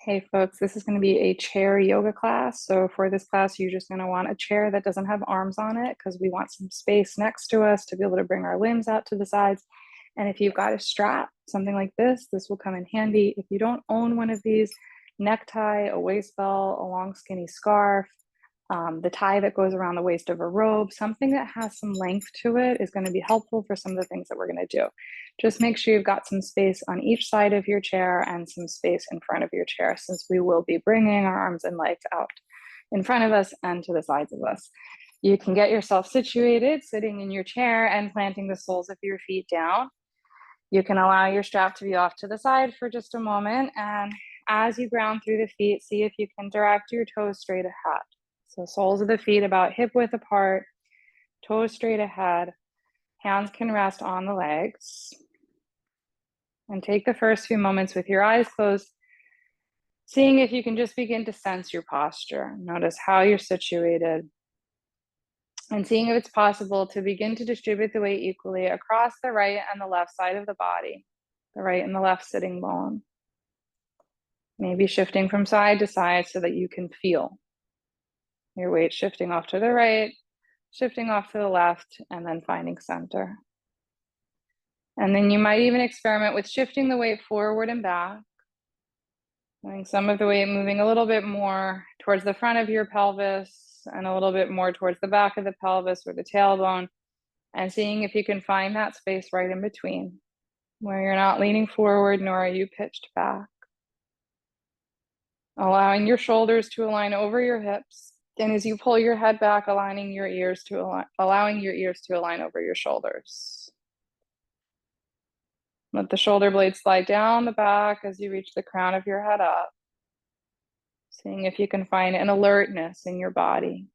Hey folks, this is going to be a chair yoga class. So for this class, you're just going to want a chair that doesn't have arms on it because we want some space next to us to be able to bring our limbs out to the sides. And if you've got a strap, something like this will come in handy. If you don't own one of these, necktie, a waist belt, a long skinny scarf, the tie that goes around the waist of a robe, something that has some length to it is going to be helpful for some of the things that we're going to do. Just make sure you've got some space on each side of your chair and some space in front of your chair, since we will be bringing our arms and legs out in front of us and to the sides of us. You can get yourself situated sitting in your chair and planting the soles of your feet down. You can allow your strap to be off to the side for just a moment. And as you ground through the feet, see if you can direct your toes straight ahead. So soles of the feet about hip width apart, toes straight ahead, hands can rest on the legs. And take the first few moments with your eyes closed, seeing if you can just begin to sense your posture. Notice how you're situated, and seeing if it's possible to begin to distribute the weight equally across the right and the left side of the body, the right and the left sitting bone. Maybe shifting from side to side so that you can feel your weight shifting off to the right, shifting off to the left, and then finding center. And then you might even experiment with shifting the weight forward and back, letting some of the weight moving a little bit more towards the front of your pelvis and a little bit more towards the back of the pelvis or the tailbone, and seeing if you can find that space right in between, where you're not leaning forward nor are you pitched back. Allowing your shoulders to align over your hips. And as you pull your head back, allowing your ears to align over your shoulders. Let the shoulder blades slide down the back as you reach the crown of your head up. Seeing if you can find an alertness in your body.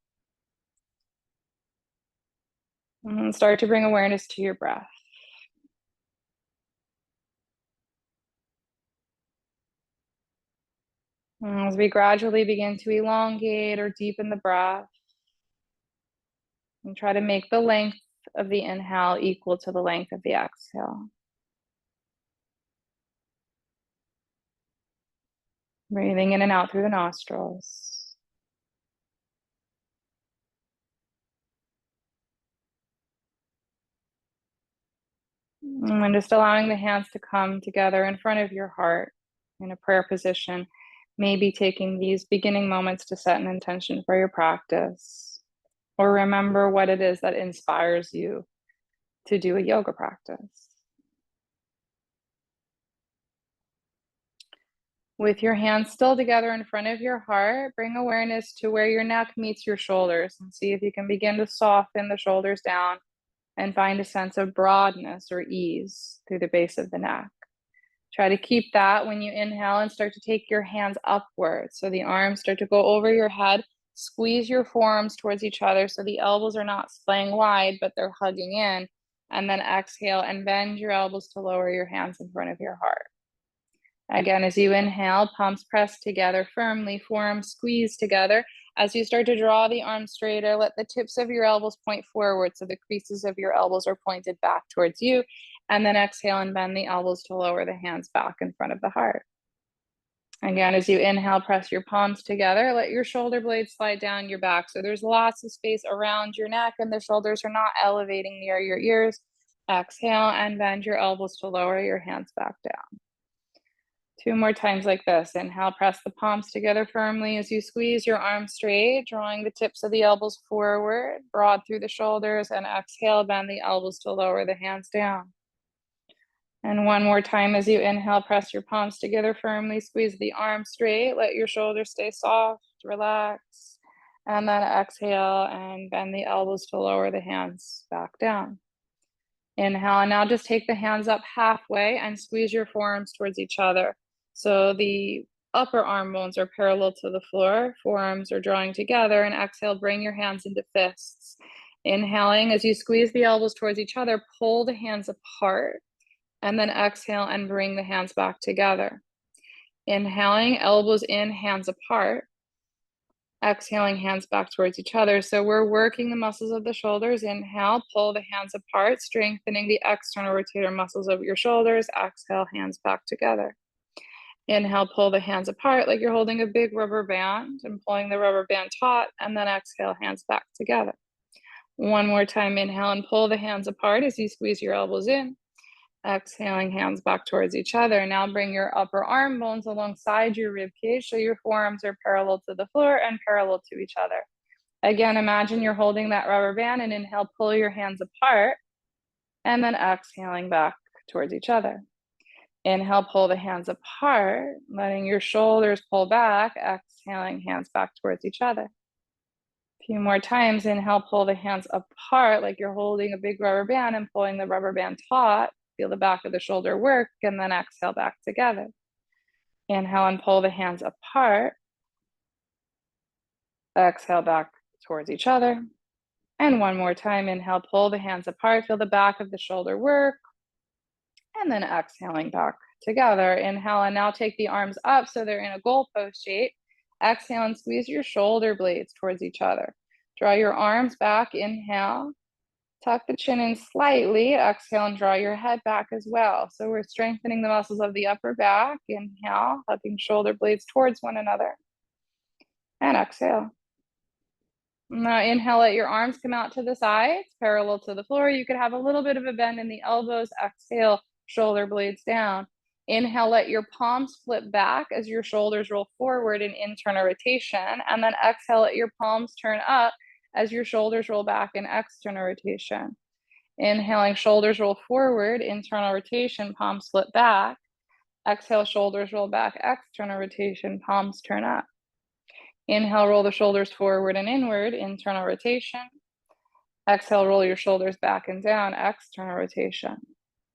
And start to bring awareness to your breath. As we gradually begin to elongate or deepen the breath, and try to make the length of the inhale equal to the length of the exhale. Breathing in and out through the nostrils. And just allowing the hands to come together in front of your heart in a prayer position. Maybe taking these beginning moments to set an intention for your practice, or remember what it is that inspires you to do a yoga practice. With your hands still together in front of your heart, bring awareness to where your neck meets your shoulders and see if you can begin to soften the shoulders down and find a sense of broadness or ease through the base of the neck. Try to keep that when you inhale and start to take your hands upwards. So the arms start to go over your head. Squeeze your forearms towards each other so the elbows are not splaying wide, but they're hugging in. And then exhale and bend your elbows to lower your hands in front of your heart. Again, as you inhale, palms press together firmly, forearms squeeze together. As you start to draw the arms straighter, let the tips of your elbows point forward so the creases of your elbows are pointed back towards you. And then exhale and bend the elbows to lower the hands back in front of the heart. Again, as you inhale, press your palms together. Let your shoulder blades slide down your back. So there's lots of space around your neck and the shoulders are not elevating near your ears. Exhale and bend your elbows to lower your hands back down. 2 more times like this. Inhale, press the palms together firmly as you squeeze your arms straight, drawing the tips of the elbows forward, broad through the shoulders, and exhale, bend the elbows to lower the hands down. And 1 more time as you inhale, press your palms together firmly, squeeze the arms straight, let your shoulders stay soft, relax, and then exhale and bend the elbows to lower the hands back down. Inhale, and now just take the hands up halfway and squeeze your forearms towards each other. So the upper arm bones are parallel to the floor, forearms are drawing together, and exhale, bring your hands into fists. Inhaling, as you squeeze the elbows towards each other, pull the hands apart, and then exhale and bring the hands back together. Inhaling, elbows in, hands apart. Exhaling, hands back towards each other. So we're working the muscles of the shoulders. Inhale, pull the hands apart, strengthening the external rotator muscles of your shoulders. Exhale, hands back together. Inhale, pull the hands apart like you're holding a big rubber band and pulling the rubber band taut, and then exhale, hands back together. One more time, inhale and pull the hands apart as you squeeze your elbows in. Exhaling, hands back towards each other. Now bring your upper arm bones alongside your rib cage so your forearms are parallel to the floor and parallel to each other. Again, imagine you're holding that rubber band, and inhale, pull your hands apart, and then exhaling back towards each other. Inhale, pull the hands apart, letting your shoulders pull back, exhaling, hands back towards each other. A few more times. Inhale, pull the hands apart like you're holding a big rubber band and pulling the rubber band taut. Feel the back of the shoulder work, and then exhale back together. Inhale and pull the hands apart. Exhale back towards each other. And one more time. Inhale, pull the hands apart. Feel the back of the shoulder work. And then exhaling back together. Inhale, and now take the arms up so they're in a goalpost shape. Exhale and squeeze your shoulder blades towards each other. Draw your arms back. Inhale. Tuck the chin in slightly. Exhale and draw your head back as well. So we're strengthening the muscles of the upper back. Inhale, hugging shoulder blades towards one another. And exhale. Now inhale, let your arms come out to the sides, parallel to the floor. You could have a little bit of a bend in the elbows. Exhale, shoulder blades down. Inhale, let your palms flip back as your shoulders roll forward in internal rotation. And then exhale, let your palms turn up as your shoulders roll back in external rotation. Inhaling, shoulders roll forward, internal rotation, palms flip back. Exhale, shoulders roll back, external rotation, palms turn up. Inhale, roll the shoulders forward and inward, internal rotation. Exhale, roll your shoulders back and down, external rotation.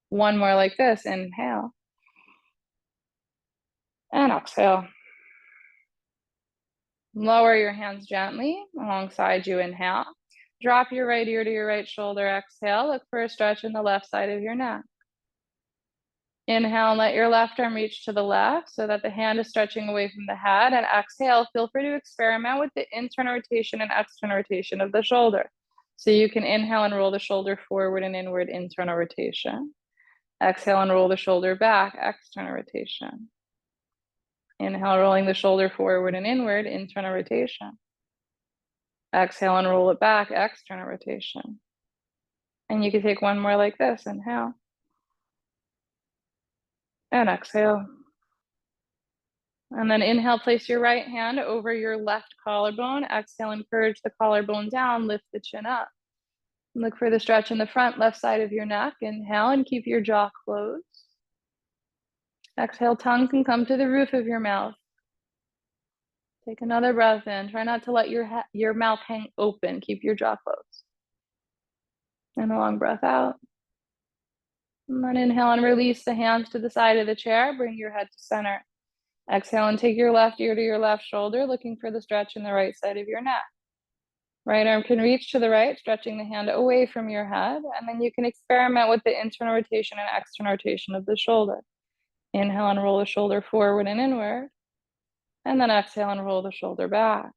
One more like this. Inhale. And exhale. Lower your hands gently alongside you. Inhale. Drop your right ear to your right shoulder. Exhale. Look for a stretch in the left side of your neck. Inhale and let your left arm reach to the left so that the hand is stretching away from the head. And exhale, feel free to experiment with the internal rotation and external rotation of the shoulder. So you can inhale and roll the shoulder forward and inward, internal rotation. Exhale and roll the shoulder back, external rotation. Inhale, rolling the shoulder forward and inward, internal rotation. Exhale and roll it back, external rotation. And you can take one more like this. Inhale. And exhale. And then inhale, place your right hand over your left collarbone. Exhale, encourage the collarbone down, lift the chin up. Look for the stretch in the front left side of your neck. Inhale and keep your jaw closed. Exhale, tongue can come to the roof of your mouth. Take another breath in. Try not to let your mouth hang open. Keep your jaw closed. And a long breath out. And then inhale and release the hands to the side of the chair. Bring your head to center. Exhale and take your left ear to your left shoulder, looking for the stretch in the right side of your neck. Right arm can reach to the right, stretching the hand away from your head. And then you can experiment with the internal rotation and external rotation of the shoulder. Inhale and roll the shoulder forward and inward. And then exhale and roll the shoulder back.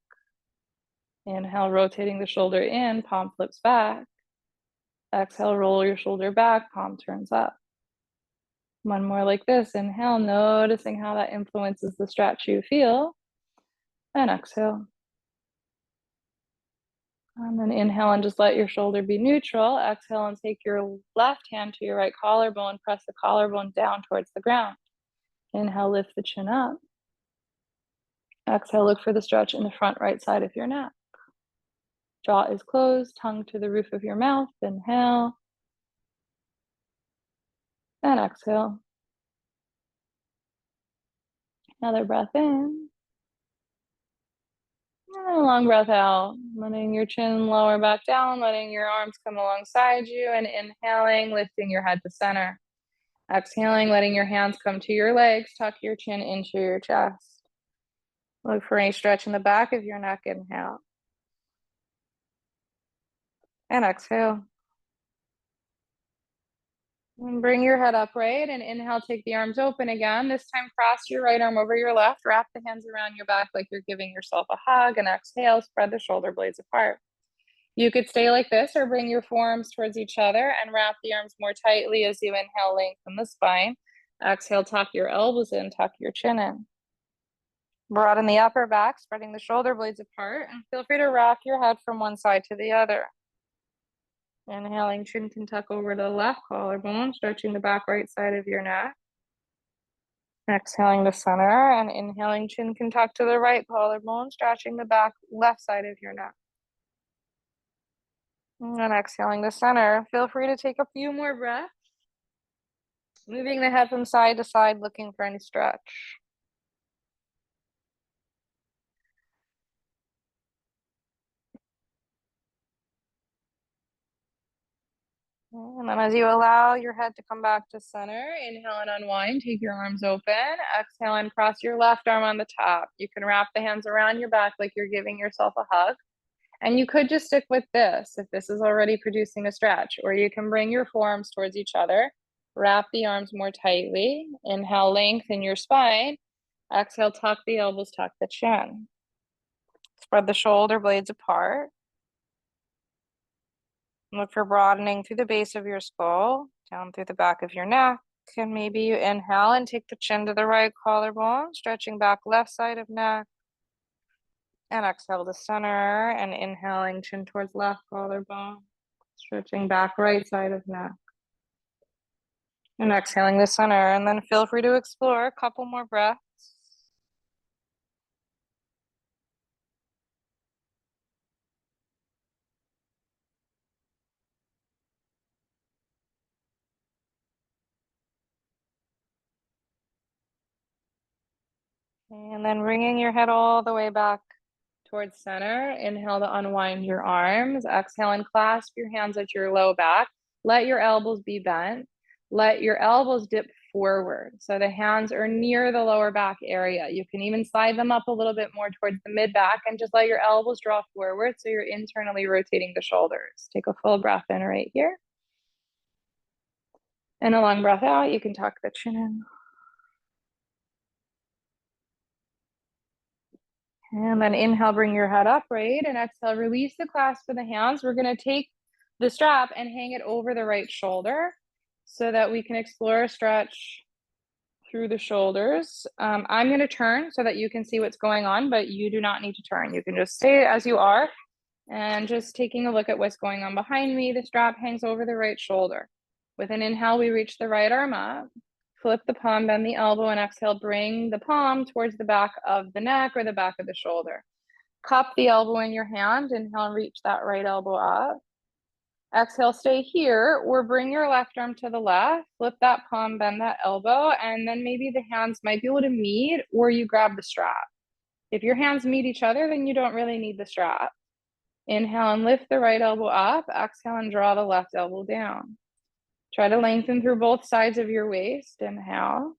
Inhale, rotating the shoulder in, palm flips back. Exhale, roll your shoulder back, palm turns up. One more like this. Inhale, noticing how that influences the stretch you feel. And exhale. And then inhale and just let your shoulder be neutral. Exhale and take your left hand to your right collarbone. Press the collarbone down towards the ground. Inhale, lift the chin up. Exhale, look for the stretch in the front right side of your neck. Jaw is closed, tongue to the roof of your mouth. Inhale. And exhale. Another breath in. And a long breath out. Letting your chin lower back down, letting your arms come alongside you, and inhaling, lifting your head to center. Exhaling, letting your hands come to your legs, tuck your chin into your chest. Look for any stretch in the back of your neck. Inhale. And exhale. And bring your head upright and inhale, take the arms open again. This time, cross your right arm over your left. Wrap the hands around your back like you're giving yourself a hug. And exhale, spread the shoulder blades apart. You could stay like this or bring your forearms towards each other and wrap the arms more tightly as you inhale, lengthen the spine. Exhale, tuck your elbows in, tuck your chin in. Broaden the upper back, spreading the shoulder blades apart, and feel free to rock your head from one side to the other. Inhaling, chin can tuck over to the left collarbone, stretching the back right side of your neck. Exhaling to center, and inhaling, chin can tuck to the right collarbone, stretching the back left side of your neck. And exhaling to center. Feel free to take a few more breaths, moving the head from side to side, looking for any stretch. And then as you allow your head to come back to center, inhale and unwind, take your arms open, exhale and cross your left arm on the top. You can wrap the hands around your back like you're giving yourself a hug. And you could just stick with this if this is already producing a stretch, or you can bring your forearms towards each other, wrap the arms more tightly, inhale, lengthen your spine, exhale, tuck the elbows, tuck the chin. Spread the shoulder blades apart. Look for broadening through the base of your skull, down through the back of your neck. And maybe you inhale and take the chin to the right collarbone, stretching back left side of neck. And exhale to center, and inhaling, chin towards left collarbone, stretching back right side of neck. And exhaling to center, and then feel free to explore a couple more breaths. And then bringing your head all the way back towards center. Inhale to unwind your arms. Exhale and clasp your hands at your low back. Let your elbows be bent. Let your elbows dip forward. So the hands are near the lower back area. You can even slide them up a little bit more towards the mid back and just let your elbows draw forward so you're internally rotating the shoulders. Take a full breath in right here. And a long breath out. You can tuck the chin in. And then inhale, bring your head upright, and exhale, release the clasp of the hands. We're going to take the strap and hang it over the right shoulder so that we can explore a stretch through the shoulders. I'm going to turn so that you can see what's going on, but you do not need to turn. You can just stay as you are and just taking a look at what's going on behind me. The strap hangs over the right shoulder. With an inhale, we reach the right arm up. Flip the palm, bend the elbow, and exhale, bring the palm towards the back of the neck or the back of the shoulder. Cup the elbow in your hand. Inhale, reach that right elbow up. Exhale, stay here, or bring your left arm to the left. Flip that palm, bend that elbow, and then maybe the hands might be able to meet, or you grab the strap. If your hands meet each other, then you don't really need the strap. Inhale and lift the right elbow up. Exhale and draw the left elbow down. Try to lengthen through both sides of your waist. Inhale.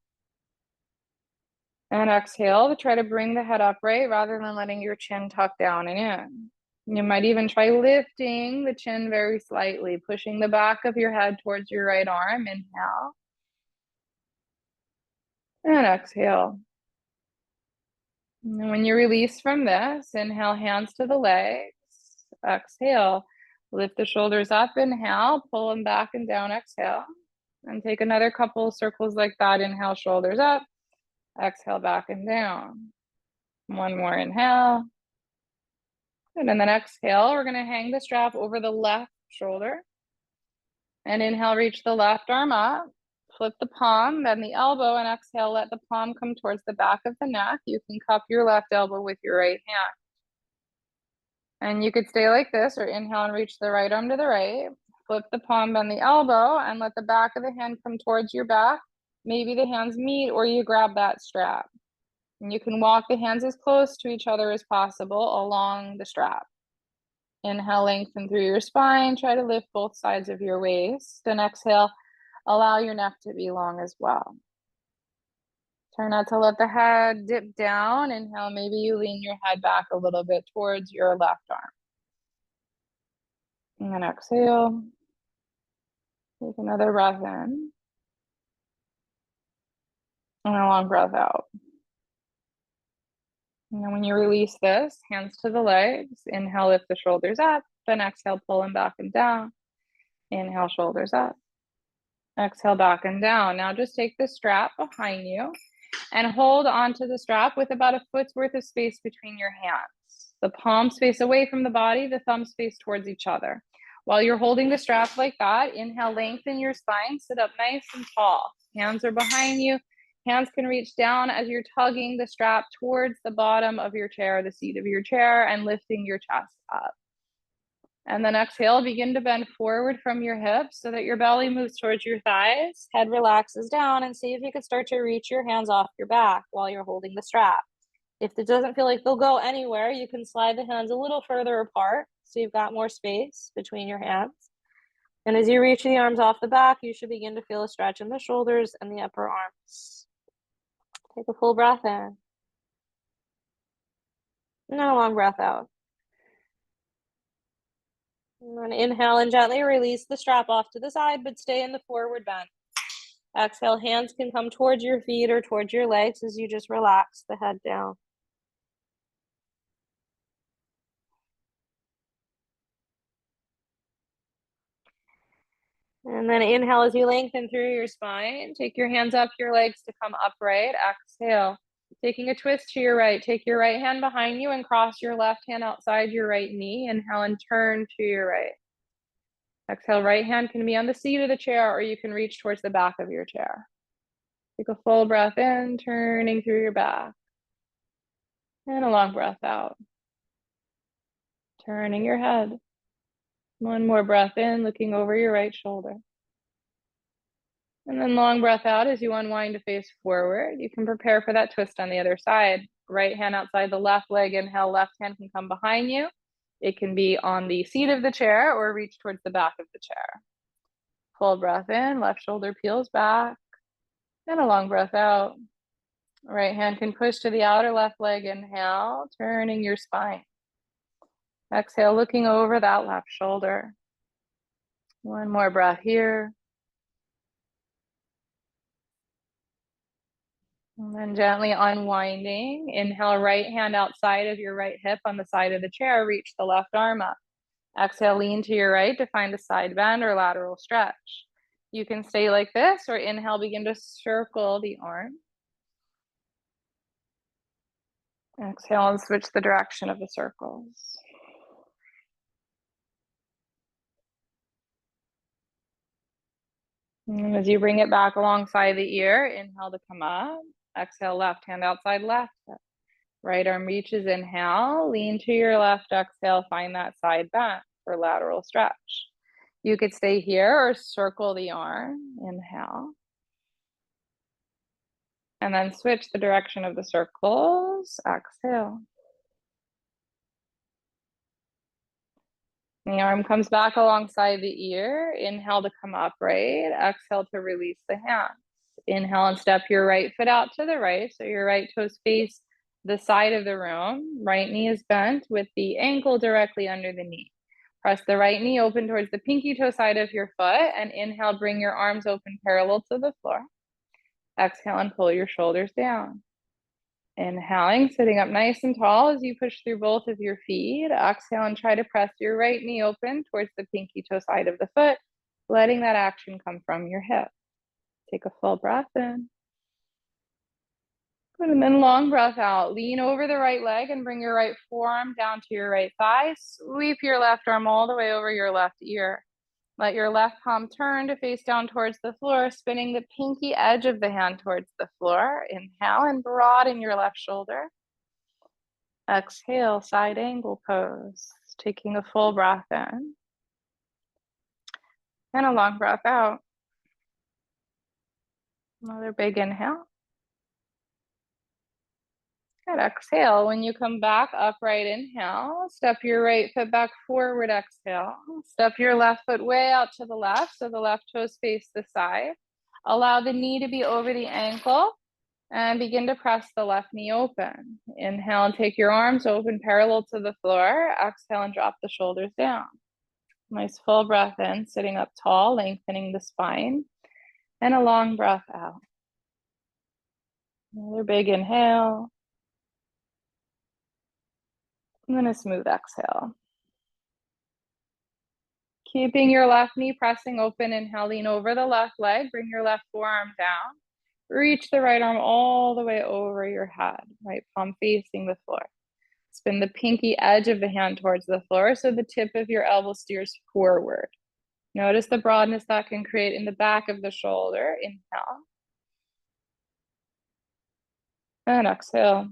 And exhale to try to bring the head upright rather than letting your chin tuck down and in. You might even try lifting the chin very slightly, pushing the back of your head towards your right arm. Inhale. And exhale. And when you release from this, inhale, hands to the legs. Exhale. Lift the shoulders up, inhale, pull them back and down, exhale. And take another couple of circles like that. Inhale, shoulders up, exhale, back and down. One more inhale. And then exhale, we're gonna hang the strap over the left shoulder. And inhale, reach the left arm up, flip the palm, bend the elbow, and exhale, let the palm come towards the back of the neck. You can cup your left elbow with your right hand. And you could stay like this, or inhale and reach the right arm to the right. Flip the palm, bend the elbow, and let the back of the hand come towards your back. Maybe the hands meet, or you grab that strap. And you can walk the hands as close to each other as possible along the strap. Inhale, lengthen through your spine. Try to lift both sides of your waist. And exhale, allow your neck to be long as well. Try not to let the head dip down. Inhale, maybe you lean your head back a little bit towards your left arm. And then exhale. Take another breath in. And a long breath out. And then when you release this, hands to the legs. Inhale, lift the shoulders up. Then exhale, pull them back and down. Inhale, shoulders up. Exhale back and down. Now just take the strap behind you and hold onto the strap with about a foot's worth of space between your hands. The palms face away from the body, the thumbs face towards each other. While you're holding the strap like that, inhale, lengthen your spine, sit up nice and tall. Hands are behind you. Hands can reach down as you're tugging the strap towards the bottom of your chair, the seat of your chair, and lifting your chest up. And then exhale, begin to bend forward from your hips so that your belly moves towards your thighs. Head relaxes down, and see if you can start to reach your hands off your back while you're holding the strap. If it doesn't feel like they'll go anywhere, you can slide the hands a little further apart so you've got more space between your hands. And as you reach the arms off the back, you should begin to feel a stretch in the shoulders and the upper arms. Take a full breath in. And a long breath out. And then inhale and gently release the strap off to the side, but stay in the forward bend. Exhale, hands can come towards your feet or towards your legs as you just relax the head down. And then inhale as you lengthen through your spine. Take your hands up your legs to come upright. Exhale. Taking a twist to your right. Take your right hand behind you and cross your left hand outside your right knee. Inhale and turn to your right. Exhale, right hand can be on the seat of the chair or you can reach towards the back of your chair. Take a full breath in, turning through your back. And a long breath out. Turning your head. One more breath in, looking over your right shoulder. And then long breath out as you unwind to face forward. You can prepare for that twist on the other side. Right hand outside the left leg. Inhale, left hand can come behind you. It can be on the seat of the chair or reach towards the back of the chair. Full breath in, left shoulder peels back. And a long breath out. Right hand can push to the outer left leg. Inhale, turning your spine. Exhale, looking over that left shoulder. One more breath here. And then gently unwinding. Inhale, right hand outside of your right hip on the side of the chair. Reach the left arm up. Exhale, lean to your right to find a side bend or lateral stretch. You can stay like this or inhale, begin to circle the arm. Exhale and switch the direction of the circles. And as you bring it back alongside the ear, inhale to come up. Exhale, left hand outside left hip. Right arm reaches, inhale, lean to your left, exhale, find that side bend for lateral stretch. You could stay here or circle the arm, inhale. And then switch the direction of the circles, exhale. The arm comes back alongside the ear. Inhale to come upright. Exhale to release the hands. Inhale and step your right foot out to the right. So your right toes face the side of the room. Right knee is bent with the ankle directly under the knee. Press the right knee open towards the pinky toe side of your foot. And inhale, bring your arms open parallel to the floor. Exhale and pull your shoulders down. Inhaling, sitting up nice and tall as you push through both of your feet. Exhale and try to press your right knee open towards the pinky toe side of the foot, letting that action come from your hip. Take a full breath in. Good, and then long breath out. Lean over the right leg and bring your right forearm down to your right thigh. Sweep your left arm all the way over your left ear. Let your left palm turn to face down towards the floor, spinning the pinky edge of the hand towards the floor. Inhale and broaden your left shoulder. Exhale, side angle pose. Taking a full breath in. And a long breath out. Another big inhale. Good, exhale. When you come back, upright inhale. Step your right foot back forward, exhale. Step your left foot way out to the left so the left toes face the side. Allow the knee to be over the ankle and begin to press the left knee open. Inhale and take your arms open parallel to the floor. Exhale and drop the shoulders down. Nice full breath in, sitting up tall, lengthening the spine. And a long breath out. Another big inhale. And then a smooth exhale. Keeping your left knee pressing open, inhale, lean over the left leg, bring your left forearm down. Reach the right arm all the way over your head, right palm facing the floor. Spin the pinky edge of the hand towards the floor so the tip of your elbow steers forward. Notice the broadness that can create in the back of the shoulder. Inhale. And exhale.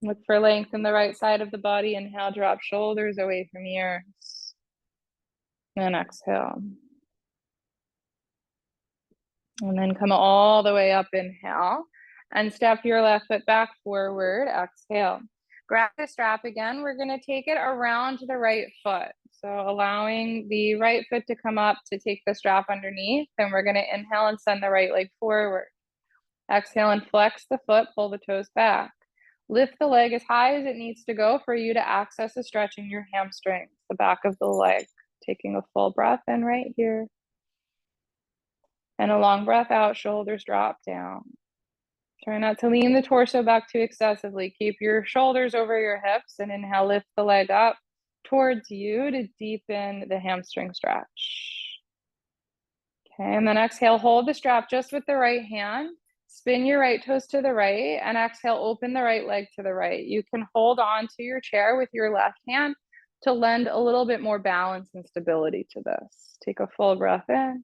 Look for length in the right side of the body. Inhale, drop shoulders away from ears. And exhale. And then come all the way up, inhale. And step your left foot back forward, exhale. Grab the strap again. We're going to take it around the right foot. So allowing the right foot to come up to take the strap underneath. Then we're going to inhale and send the right leg forward. Exhale and flex the foot, pull the toes back. Lift the leg as high as it needs to go for you to access a stretch in your hamstrings, the back of the leg. Taking a full breath in right here. And a long breath out, shoulders drop down. Try not to lean the torso back too excessively. Keep your shoulders over your hips and inhale, lift the leg up towards you to deepen the hamstring stretch. Okay, and then exhale, hold the strap just with the right hand. Spin your right toes to the right and exhale, open the right leg to the right. You can hold on to your chair with your left hand to lend a little bit more balance and stability to this. Take a full breath in.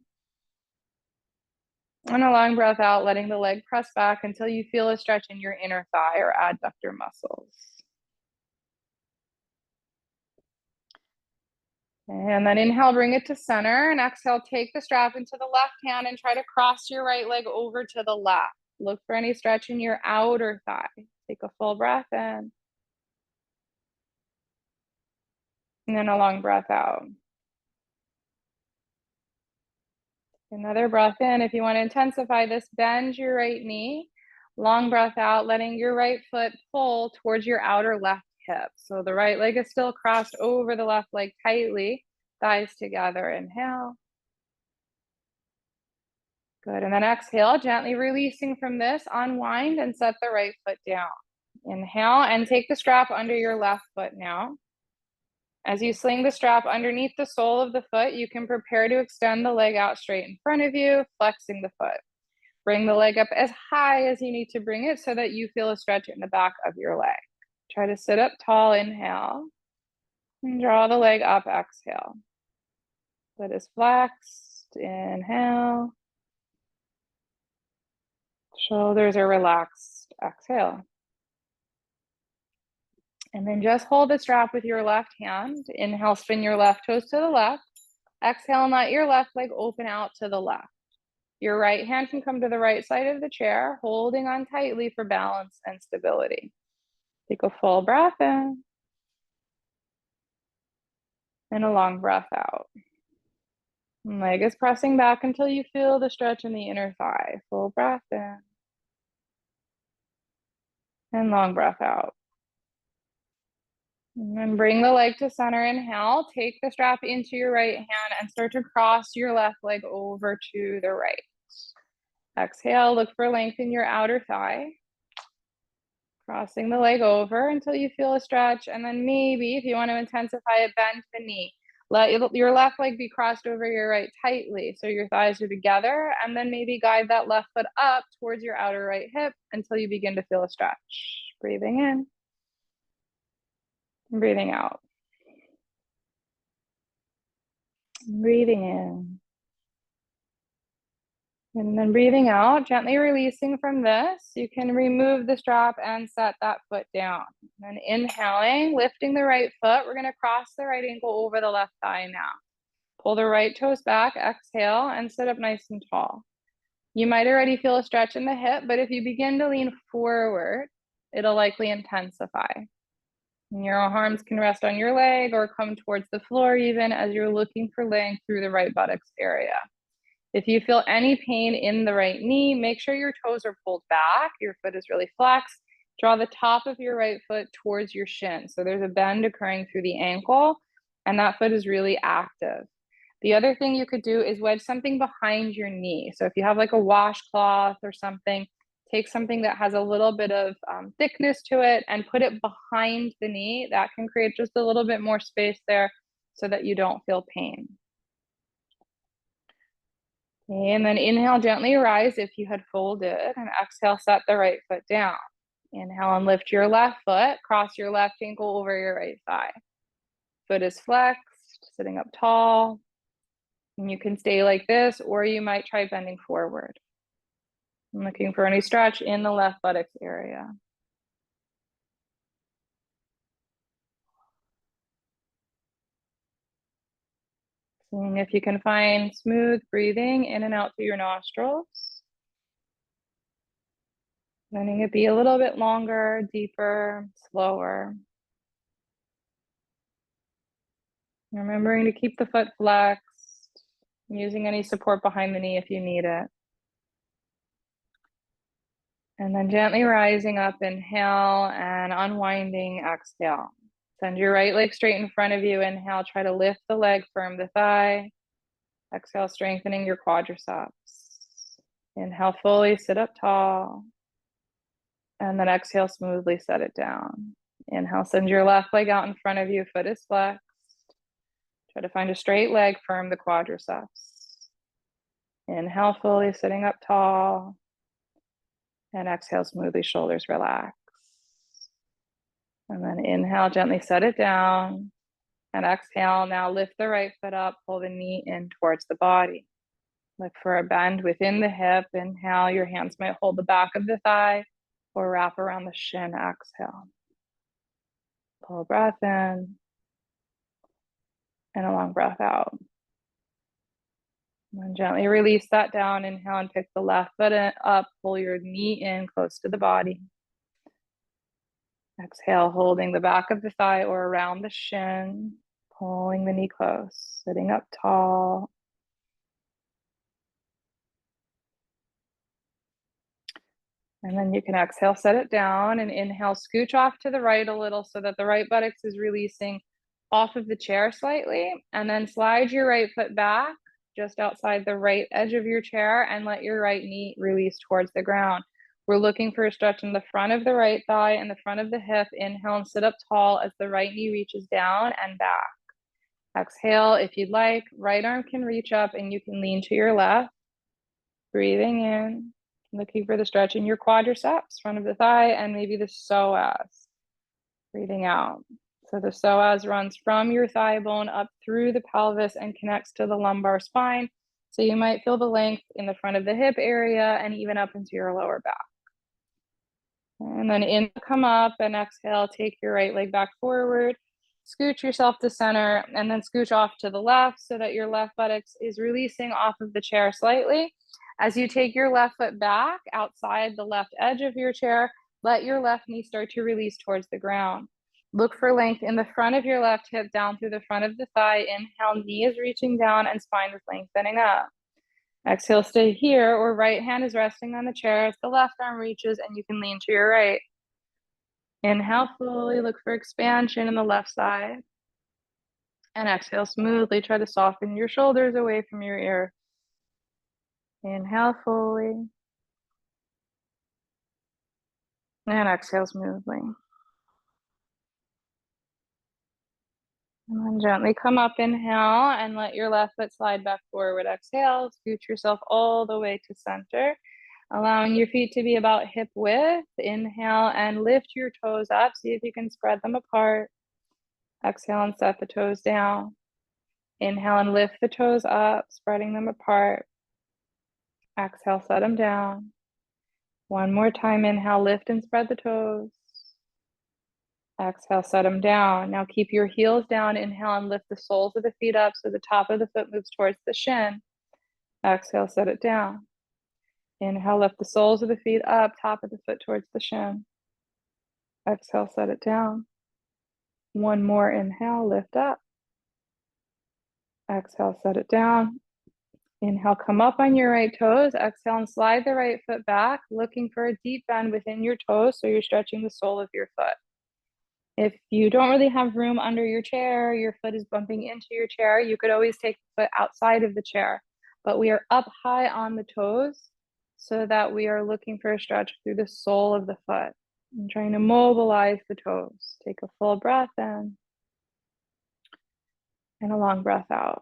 And a long breath out, letting the leg press back until you feel a stretch in your inner thigh or adductor muscles. And then inhale, bring it to center, and exhale, take the strap into the left hand and try to cross your right leg over to the left. Look for any stretch in your outer thigh. Take a full breath in. And then a long breath out. Another breath in. If you want to intensify this, bend your right knee. Long breath out, letting your right foot pull towards your outer left hip. So the right leg is still crossed over the left leg tightly. Thighs together. Inhale. Good. And then exhale, gently releasing from this, unwind and set the right foot down. Inhale and take the strap under your left foot now. As you sling the strap underneath the sole of the foot, you can prepare to extend the leg out straight in front of you, flexing the foot. Bring the leg up as high as you need to bring it so that you feel a stretch in the back of your leg. Try to sit up tall, inhale. And draw the leg up, exhale. Foot is flexed, inhale. Shoulders are relaxed, exhale. And then just hold the strap with your left hand. Inhale, spin your left toes to the left. Exhale and let your left leg open out to the left. Your right hand can come to the right side of the chair, holding on tightly for balance and stability. Take a full breath in. And a long breath out. Leg is pressing back until you feel the stretch in the inner thigh. Full breath in. And long breath out. And then bring the leg to center, inhale, take the strap into your right hand and start to cross your left leg over to the right. Exhale, look for length in your outer thigh. Crossing the leg over until you feel a stretch, and then maybe if you want to intensify it, bend the knee. Let your left leg be crossed over your right tightly so your thighs are together, and then maybe guide that left foot up towards your outer right hip until you begin to feel a stretch. Breathing in. Breathing out. Breathing in. And then breathing out, gently releasing from this. You can remove the strap and set that foot down. And then inhaling, lifting the right foot. We're going to cross the right ankle over the left thigh now. Pull the right toes back, exhale, and sit up nice and tall. You might already feel a stretch in the hip, but if you begin to lean forward, it'll likely intensify. And your arms can rest on your leg or come towards the floor even as you're looking for length through the right buttocks area. If you feel any pain in the right knee, make sure your toes are pulled back, your foot is really flexed. Draw the top of your right foot towards your shin. So there's a bend occurring through the ankle, and that foot is really active. The other thing you could do is wedge something behind your knee. So if you have like a washcloth or something, take something that has a little bit of thickness to it and put it behind the knee. That can create just a little bit more space there so that you don't feel pain. Okay, and then inhale, gently rise if you had folded, and exhale, set the right foot down. Inhale and lift your left foot, cross your left ankle over your right thigh. Foot is flexed, sitting up tall. And you can stay like this, or you might try bending forward. I'm looking for any stretch in the left buttocks area. Seeing if you can find smooth breathing in and out through your nostrils. Letting it be a little bit longer, deeper, slower. Remembering to keep the foot flexed, using any support behind the knee if you need it. And then gently rising up, inhale, and unwinding, exhale. Send your right leg straight in front of you. Inhale, try to lift the leg, firm the thigh. Exhale, strengthening your quadriceps. Inhale, fully sit up tall. And then exhale, smoothly set it down. Inhale, send your left leg out in front of you, foot is flexed. Try to find a straight leg, firm the quadriceps. Inhale, fully sitting up tall. And exhale, smoothly, shoulders relax. And then inhale, gently set it down. And exhale, now lift the right foot up, pull the knee in towards the body. Look for a bend within the hip. Inhale, your hands might hold the back of the thigh or wrap around the shin. Exhale. Pull a breath in and a long breath out. And then gently release that down. Inhale and pick the left foot up. Pull your knee in close to the body. Exhale, holding the back of the thigh or around the shin. Pulling the knee close. Sitting up tall. And then you can exhale, set it down, and inhale, scooch off to the right a little so that the right buttocks is releasing off of the chair slightly. And then slide your right foot back just outside the right edge of your chair and let your right knee release towards the ground. We're looking for a stretch in the front of the right thigh and the front of the hip. Inhale and sit up tall as the right knee reaches down and back. Exhale, if you'd like, right arm can reach up and you can lean to your left. Breathing in. Looking for the stretch in your quadriceps, front of the thigh, and maybe the psoas. Breathing out. So the psoas runs from your thigh bone up through the pelvis and connects to the lumbar spine. So you might feel the length in the front of the hip area and even up into your lower back. And then in, come up, and exhale, take your right leg back forward. Scooch yourself to center, and then scooch off to the left so that your left buttocks is releasing off of the chair slightly. As you take your left foot back outside the left edge of your chair, let your left knee start to release towards the ground. Look for length in the front of your left hip down through the front of the thigh. Inhale, knee is reaching down and spine is lengthening up. Exhale, stay here, or right hand is resting on the chair as the left arm reaches and you can lean to your right. Inhale fully, look for expansion in the left side. And exhale smoothly, try to soften your shoulders away from your ears. Inhale fully. And exhale smoothly. And then gently come up, inhale, and let your left foot slide back forward. Exhale, scoot yourself all the way to center, allowing your feet to be about hip width. Inhale and lift your toes up. See if you can spread them apart. Exhale and set the toes down. Inhale and lift the toes up, spreading them apart. Exhale, set them down. One more time, inhale, lift and spread the toes. Exhale, set them down. Now keep your heels down. Inhale and lift the soles of the feet up so the top of the foot moves towards the shin. Exhale, set it down. Inhale, lift the soles of the feet up, top of the foot towards the shin. Exhale, set it down. One more inhale, lift up. Exhale, set it down. Inhale, come up on your right toes. Exhale and slide the right foot back, looking for a deep bend within your toes so you're stretching the sole of your foot. If you don't really have room under your chair, your foot is bumping into your chair, you could always take the foot outside of the chair. But we are up high on the toes so that we are looking for a stretch through the sole of the foot and trying to mobilize the toes. Take a full breath in. And a long breath out.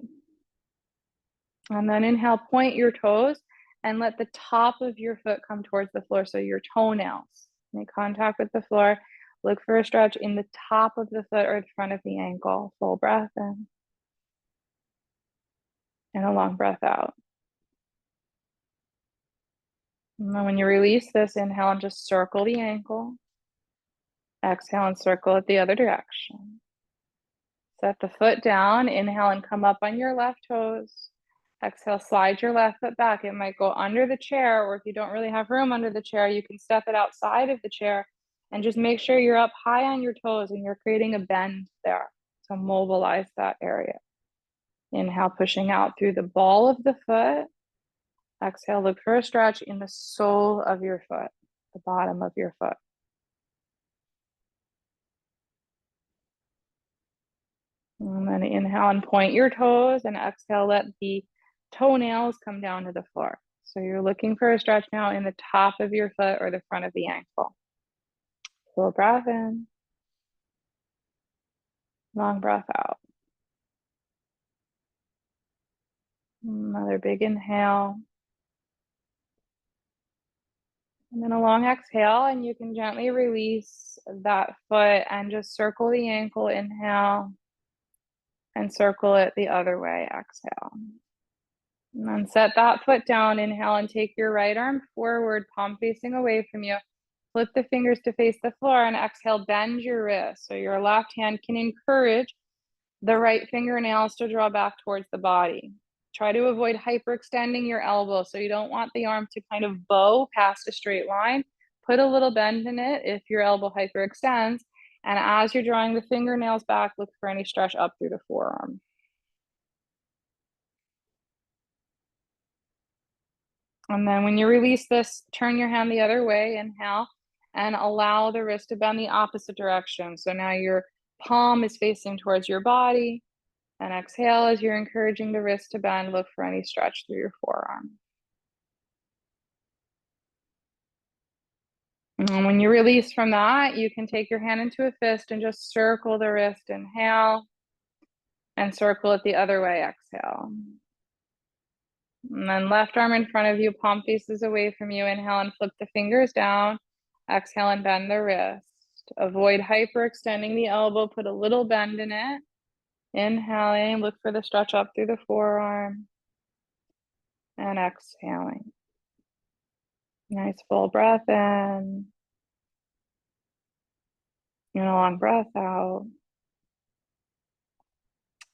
And then inhale, point your toes and let the top of your foot come towards the floor. So your toenails make contact with the floor. Look for a stretch in the top of the foot or the front of the ankle. Full breath in and a long breath out. And then when you release this, inhale and just circle the ankle. Exhale and circle it the other direction. Set the foot down. Inhale and come up on your left toes. Exhale, slide your left foot back. It might go under the chair, or if you don't really have room under the chair, you can step it outside of the chair and just make sure you're up high on your toes and you're creating a bend there. So mobilize that area. Inhale, pushing out through the ball of the foot. Exhale, look for a stretch in the sole of your foot, the bottom of your foot. And then inhale and point your toes, and exhale, let the toenails come down to the floor. So you're looking for a stretch now in the top of your foot or the front of the ankle. Full breath in. Long breath out. Another big inhale. And then a long exhale, and you can gently release that foot and just circle the ankle, inhale, and circle it the other way, exhale. And then set that foot down, inhale, and take your right arm forward, palm facing away from you. Flip the fingers to face the floor and exhale, bend your wrist. So your left hand can encourage the right fingernails to draw back towards the body. Try to avoid hyperextending your elbow. So you don't want the arm to kind of bow past a straight line. Put a little bend in it if your elbow hyperextends. And as you're drawing the fingernails back, look for any stretch up through the forearm. And then when you release this, turn your hand the other way, inhale, and allow the wrist to bend the opposite direction. So now your palm is facing towards your body, and exhale as you're encouraging the wrist to bend, look for any stretch through your forearm. And when you release from that, you can take your hand into a fist and just circle the wrist, inhale, and circle it the other way, exhale. And then left arm in front of you, palm faces away from you. Inhale and flip the fingers down. Exhale and bend the wrist. Avoid hyperextending the elbow. Put a little bend in it. Inhaling, look for the stretch up through the forearm. And exhaling. Nice full breath in. And a long breath out.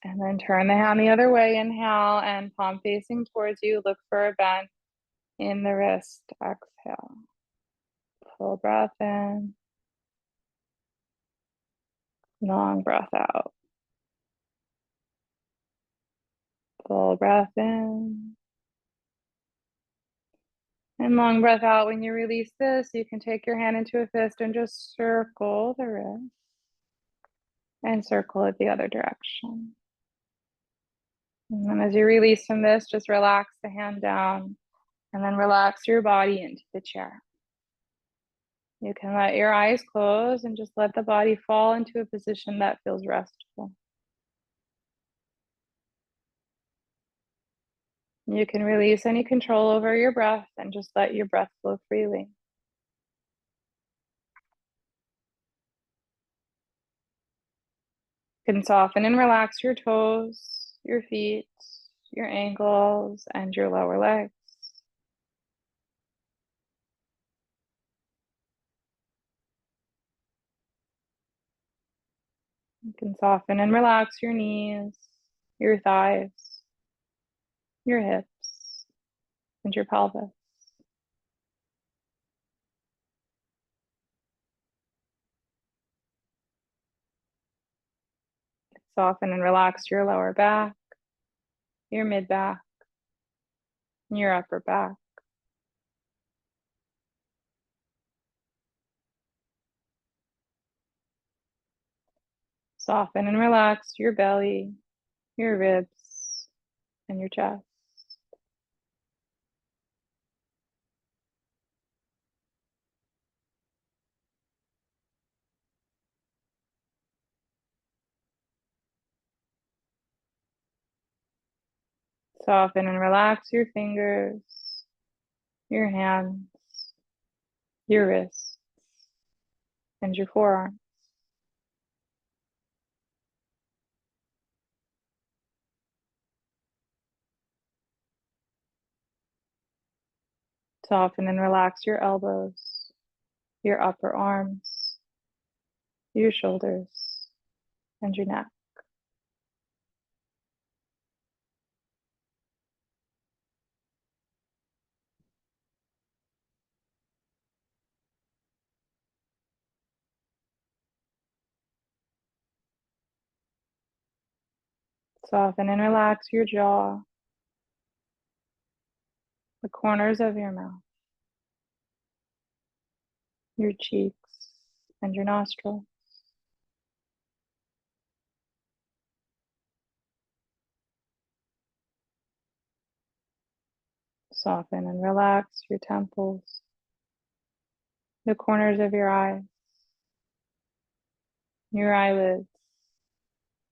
And then turn the hand the other way. Inhale and palm facing towards you. Look for a bend in the wrist. Exhale. Full breath in. Long breath out. Full breath in. And long breath out. When you release this, you can take your hand into a fist and just circle the wrist. And circle it the other direction. And then as you release from this, just relax the hand down. And then relax your body into the chair. You can let your eyes close and just let the body fall into a position that feels restful. You can release any control over your breath and just let your breath flow freely. You can soften and relax your toes, your feet, your ankles, and your lower legs. You can soften and relax your knees, your thighs, your hips, and your pelvis. Soften and relax your lower back, your mid back, and your upper back. Soften and relax your belly, your ribs, and your chest. Soften and relax your fingers, your hands, your wrists, and your forearms. Soften and relax your elbows, your upper arms, your shoulders, and your neck. Soften and relax your jaw, the corners of your mouth, your cheeks, and your nostrils. Soften and relax your temples, the corners of your eyes, your eyelids,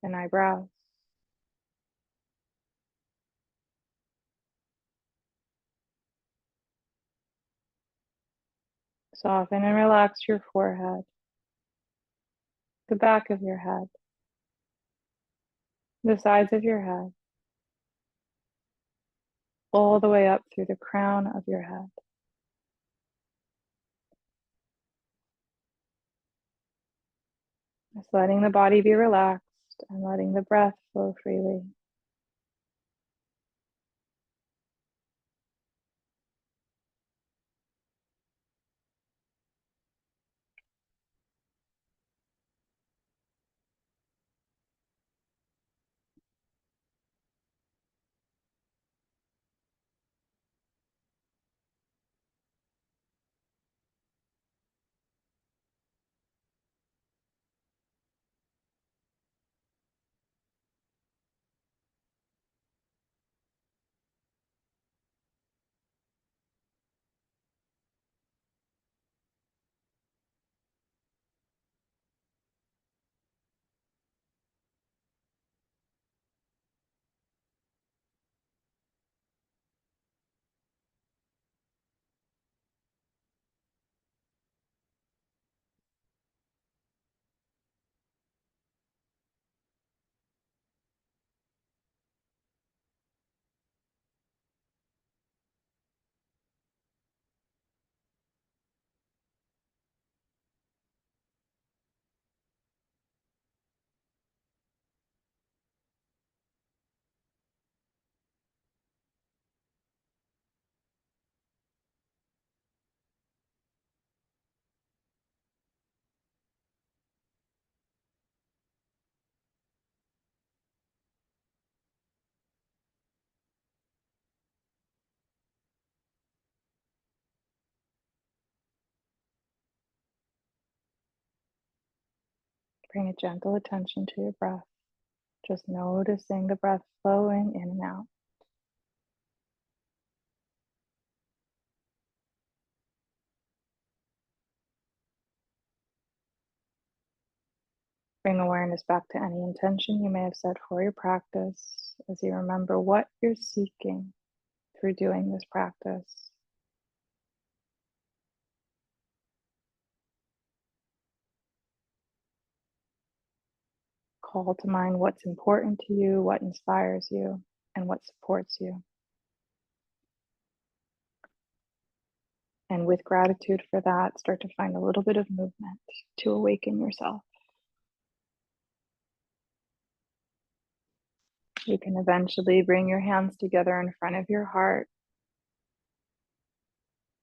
and eyebrows. Soften and relax your forehead, the back of your head, the sides of your head, all the way up through the crown of your head. Just letting the body be relaxed and letting the breath flow freely. Bring a gentle attention to your breath, just noticing the breath flowing in and out. Bring awareness back to any intention you may have set for your practice as you remember what you're seeking through doing this practice. Call to mind what's important to you, what inspires you, and what supports you. And with gratitude for that, start to find a little bit of movement to awaken yourself. You can eventually bring your hands together in front of your heart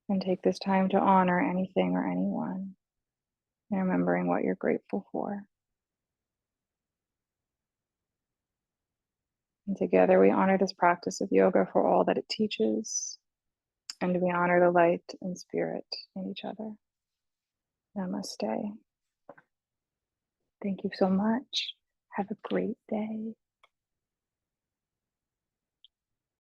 and take this time to honor anything or anyone, and remembering what you're grateful for. And together we honor this practice of yoga for all that it teaches, and we honor the light and spirit in each other. Namaste. Thank you so much. Have a great day.